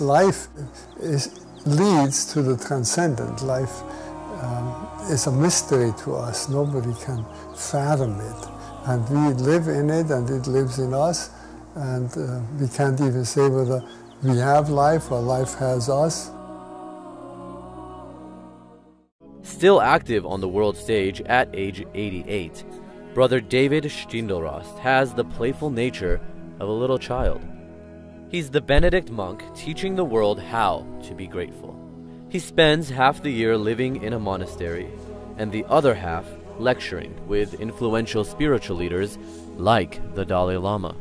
Life leads to the transcendent. Life is a mystery to us. Nobody can fathom it. And we live in it, and it lives in us. And we can't even say whether we have life or life has us. Still active on the world stage at age 88, Brother David Steindl-Rast has the playful nature of a little child. He's the Benedict monk teaching the world how to be grateful. He spends half the year living in a monastery and the other half lecturing with influential spiritual leaders like the Dalai Lama.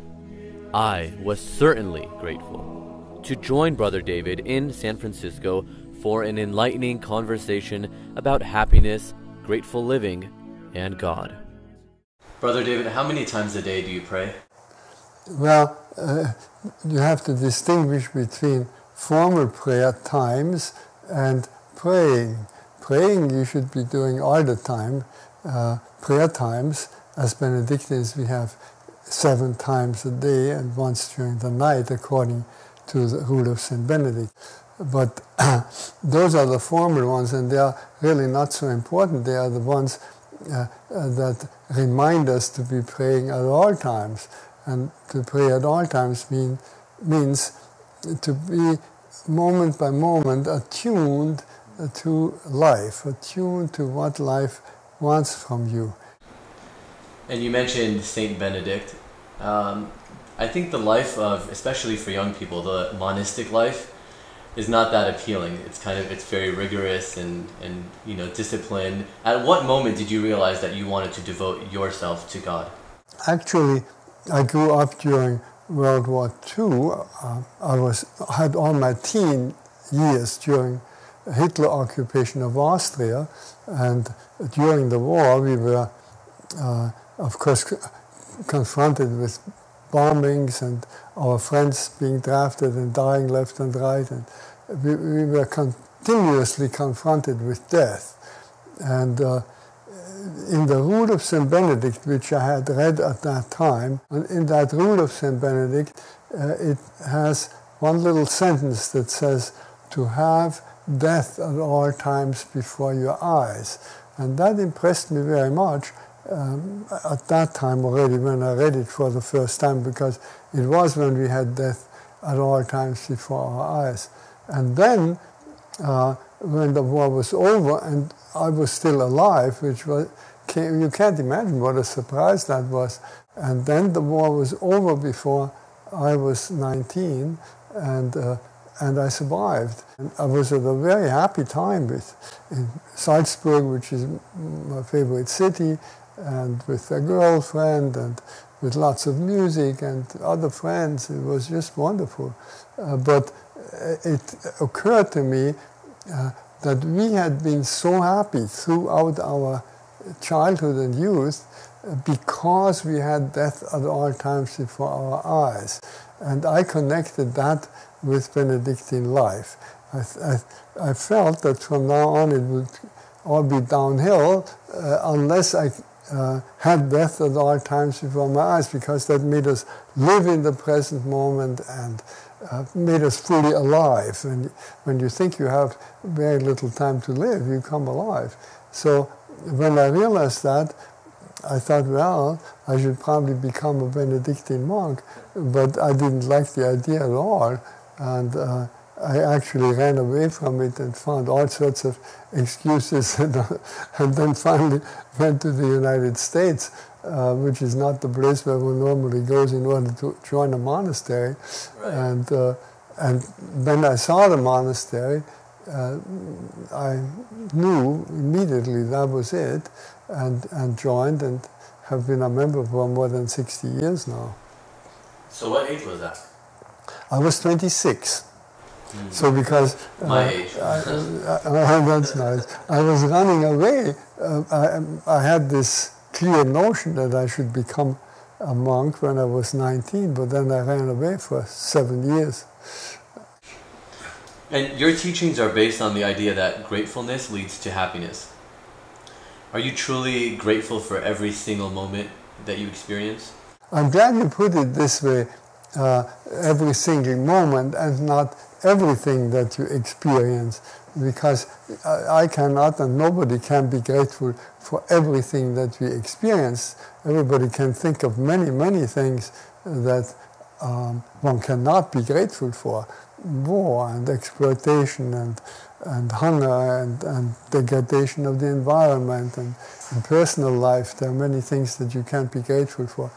I was certainly grateful to join Brother David in San Francisco for an enlightening conversation about happiness, grateful living, and God. Brother David, how many times a day do you pray? Well, you have to distinguish between formal prayer times and praying. Praying you should be doing all the time. Prayer times, as Benedictines, we have 7 times a day and once during the night, according to the rule of St. Benedict. But those are the formal ones, and they are really not so important. They are the ones that remind us to be praying at all times. And to pray at all times means to be moment by moment attuned to life, attuned to what life wants from you. And you mentioned Saint Benedict. I think the life of, especially for young people, the monastic life is not that appealing. It's very rigorous and disciplined. At what moment did you realize that you wanted to devote yourself to God? Actually, I grew up during World War II. I had all my teen years during Hitler occupation of Austria, and during the war we were, of course, confronted with bombings and our friends being drafted and dying left and right, and we were continuously confronted with death. And in the Rule of St. Benedict, which I had read at that time, and in that Rule of St. Benedict, it has one little sentence that says, to have death at all times before your eyes. And that impressed me very much at that time already when I read it for the first time, because it was when we had death at all times before our eyes. And then, when the war was over and I was still alive, which was, you can't imagine what a surprise that was. And then the war was over before I was 19, and I survived. And I was at a very happy time in Salzburg, which is my favorite city, and with a girlfriend, and with lots of music and other friends. It was just wonderful. But it occurred to me that we had been so happy throughout our childhood and youth because we had death at all times before our eyes. And I connected that with Benedictine life. I felt that from now on it would all be downhill unless I had death at all times before my eyes, because that made us live in the present moment and made us fully alive. And when you think you have very little time to live, you come alive. So when I realized that, I thought, well, I should probably become a Benedictine monk, but I didn't like the idea at all. And I actually ran away from it and found all sorts of excuses, and then finally went to the United States, which is not the place where one normally goes in order to join a monastery. Right. And when I saw the monastery, I knew immediately that was it, and joined, and have been a member for more than 60 years now. So what age was that? I was 26. So because my age. That's nice. I was running away. I had this clear notion that I should become a monk when I was 19, but then I ran away for 7 years. And your teachings are based on the idea that gratefulness leads to happiness. Are you truly grateful for every single moment that you experience? I'm glad you put it this way, every single moment, and not everything that you experience, because I cannot and nobody can be grateful for everything that we experience. Everybody can think of many, many things that one cannot be grateful for. War and exploitation and hunger and degradation of the environment, and in personal life there are many things that you can't be grateful for.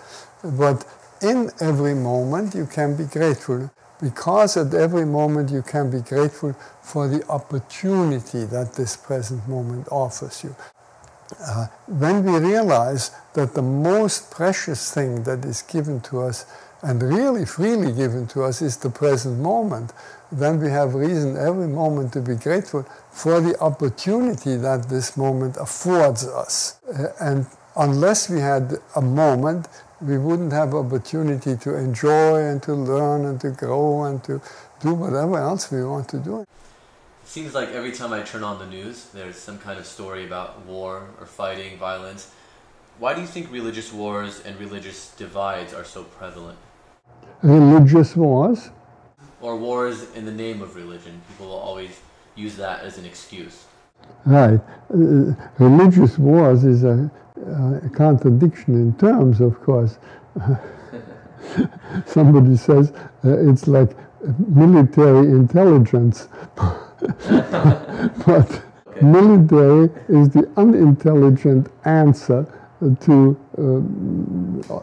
But in every moment you can be grateful, because at every moment you can be grateful for the opportunity that this present moment offers you. When we realize that the most precious thing that is given to us, and really freely given to us, is the present moment, then we have reason every moment to be grateful for the opportunity that this moment affords us. And unless we had a moment, we wouldn't have opportunity to enjoy and to learn and to grow and to do whatever else we want to do. It seems like every time I turn on the news, there's some kind of story about war or fighting, violence. Why do you think religious wars and religious divides are so prevalent? Religious wars? Or wars in the name of religion. People will always use that as an excuse. Right. Religious wars is a contradiction in terms, of course. Somebody says it's like military intelligence. But military is the unintelligent answer to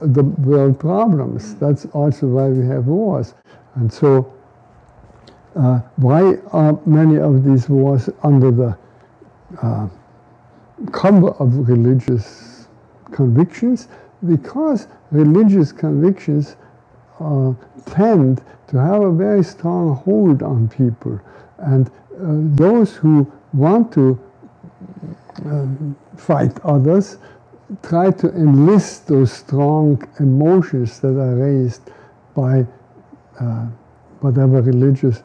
the world problems. That's also why we have wars. And so why are many of these wars under the cover of religious convictions? Because religious convictions tend to have a very strong hold on people, and those who want to fight others try to enlist those strong emotions that are raised by whatever religious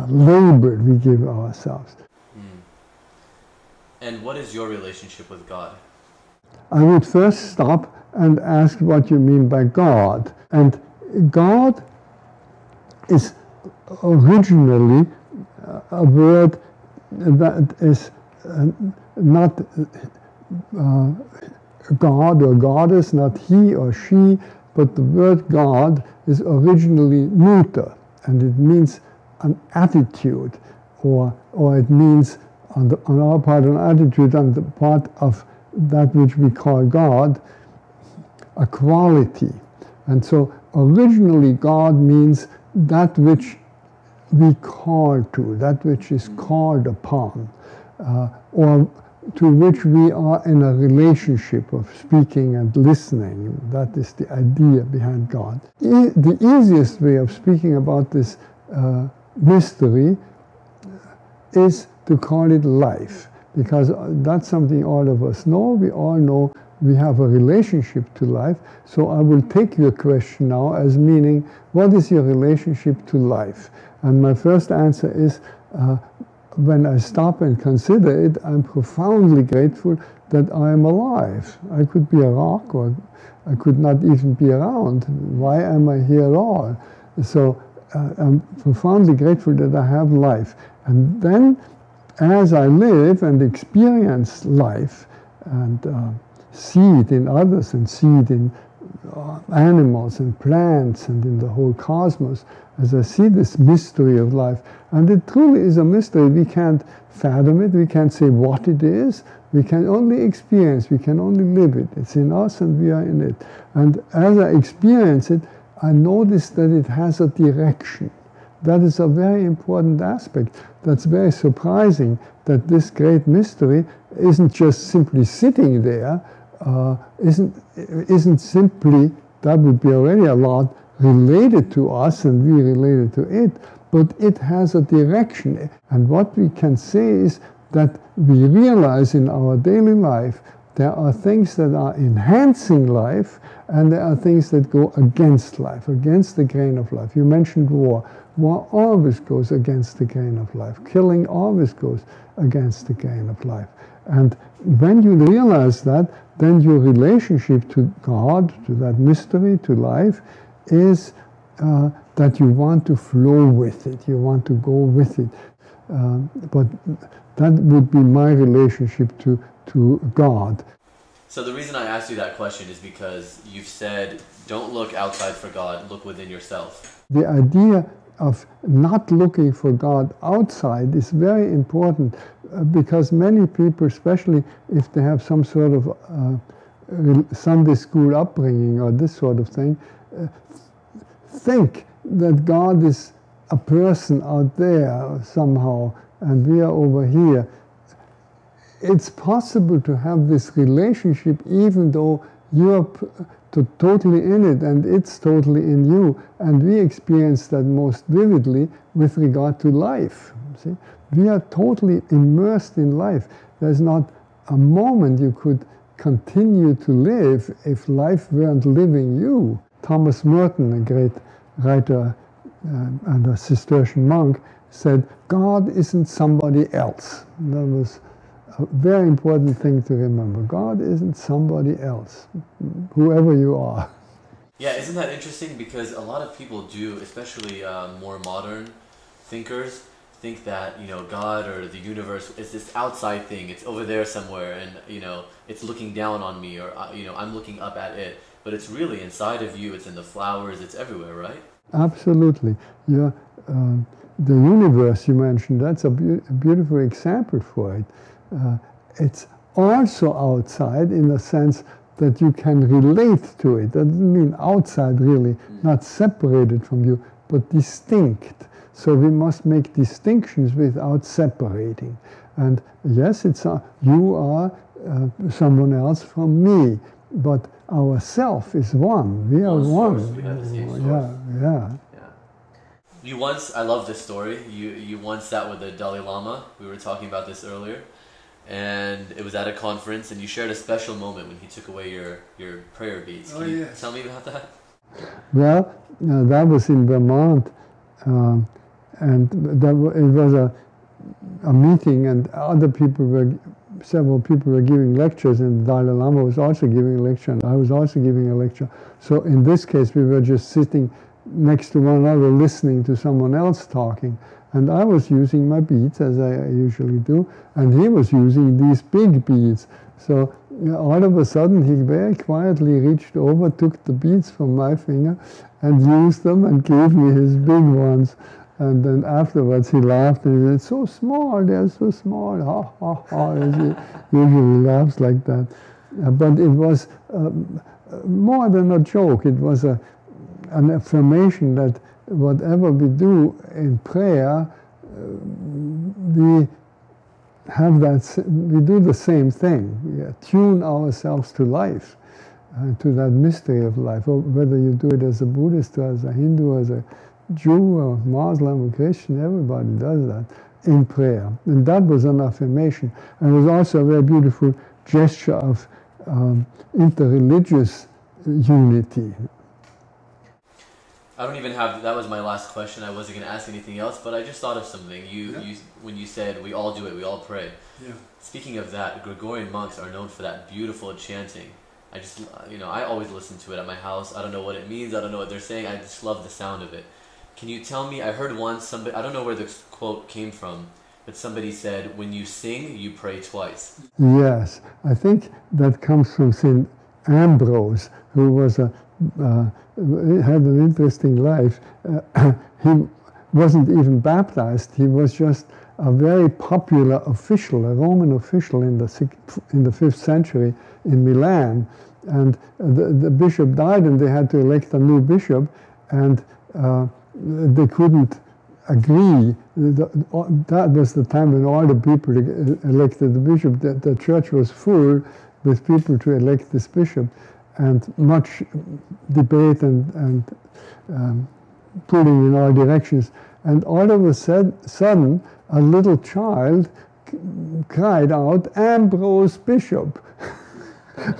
label we give ourselves. And what is your relationship with God? I would first stop and ask what you mean by God. And God is originally a word that is not God or goddess, not he or she, but the word God is originally neuter, and it means an attitude, or it means on our part an attitude, on the part of that which we call God, a quality. And so originally God means that which we call to, that which is called upon, or to which we are in a relationship of speaking and listening. That is the idea behind God. The easiest way of speaking about this mystery is to call it life, because that's something all of us know. We all know we have a relationship to life. So I will take your question now as meaning, what is your relationship to life? And my first answer is, when I stop and consider it, I'm profoundly grateful that I am alive. I could be a rock, or I could not even be around. Why am I here at all? So I'm profoundly grateful that I have life. And then, as I live and experience life, and see it in others, and see it in animals and plants and in the whole cosmos, as I see this mystery of life, and it truly is a mystery. We can't fathom it, we can't say what it is, we can only experience, we can only live it. It's in us and we are in it. And as I experience it, I notice that it has a direction. That is a very important aspect. That's very surprising, that this great mystery isn't just simply sitting there, isn't simply, that would be already a lot, related to us and we related to it, but it has a direction. And what we can say is that we realize in our daily life there are things that are enhancing life, and there are things that go against life, against the grain of life. You mentioned war. War always goes against the grain of life. Killing always goes against the grain of life. And when you realize that, then your relationship to God, to that mystery, to life, is that you want to flow with it, you want to go with it. But that would be my relationship to God. So the reason I asked you that question is because you've said, don't look outside for God, look within yourself. The idea of not looking for God outside is very important because many people, especially if they have some sort of Sunday school upbringing or this sort of thing, think that God is a person out there somehow and we are over here. It's possible to have this relationship even though you're totally in it and it's totally in you, and we experience that most vividly with regard to life. See? We are totally immersed in life. There's not a moment you could continue to live if life weren't living you. Thomas Merton, a great writer and a Cistercian monk, said, God isn't somebody else. That was a very important thing to remember. God isn't somebody else, whoever you are. Yeah, isn't that interesting? Because a lot of people do, especially more modern thinkers, think that, you know, God or the universe is this outside thing. It's over there somewhere, and, you know, it's looking down on me, or, you know, I'm looking up at it. But it's really inside of you. It's in the flowers. It's everywhere, right? Absolutely. Yeah, the universe you mentioned, that's a beautiful example for it. It's also outside in the sense that you can relate to it. That doesn't mean outside really, not separated from you, but distinct. So we must make distinctions without separating. And yes, it's you are someone else from me, but our self is one. We are one. We have the same source. Yeah. You once, I love this story, you once sat with the Dalai Lama. We were talking about this earlier. And it was at a conference, and you shared a special moment when he took away your prayer beads. Can you tell me about that? Well, that was in Vermont, and it was a meeting, and several people were giving lectures, and the Dalai Lama was also giving a lecture, and I was also giving a lecture. So in this case, we were just sitting next to one another, listening to someone else talking. And I was using my beads, as I usually do, and he was using these big beads. So all of a sudden, he very quietly reached over, took the beads from my finger, and used them and gave me his big ones. And then afterwards, he laughed and he said, "So small, they're so small, ha, ha, ha." As he usually laughs like that. But it was more than a joke. It was an affirmation that whatever we do in prayer, we do the same thing. We attune ourselves to life, to that mystery of life. Or whether you do it as a Buddhist, or as a Hindu, as a Jew, or Muslim, or Christian, everybody does that in prayer. And that was an affirmation. And it was also a very beautiful gesture of interreligious unity. I don't even have, that was my last question. I wasn't going to ask anything else, but I just thought of something. When you said, we all do it, we all pray. Yeah. Speaking of that, Gregorian monks are known for that beautiful chanting. I just, I always listen to it at my house. I don't know what it means. I don't know what they're saying. I just love the sound of it. Can you tell me, I heard once somebody, I don't know where the quote came from, but somebody said, when you sing, you pray twice. Yes, I think that comes from St. Ambrose, who was had an interesting life. He wasn't even baptized. He was just a very popular official, a Roman official in the 5th century in Milan. And the bishop died, and they had to elect a new bishop, and they couldn't agree. That was the time when all the people elected the bishop. The church was full with people to elect this bishop, and much debate and pulling in all directions. And all of a sudden, a little child cried out, "Ambrose Bishop!"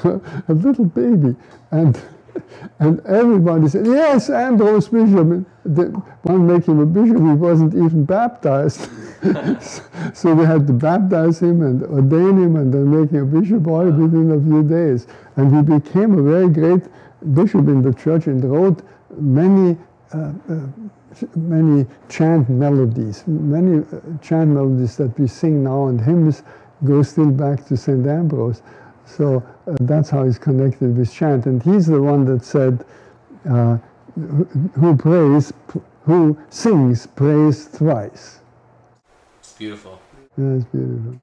A little baby. And everybody said, "Yes, Ambrose Bishop." The one making a bishop, he wasn't even baptized. So they had to baptize him and ordain him and then make him a bishop all within a few days. And he became a very great bishop in the church and wrote many many chant melodies. Many chant melodies that we sing now and hymns go still back to St. Ambrose. So that's how he's connected with chant. And he's the one that said, who sings praise thrice. It's beautiful. Yeah, it's beautiful.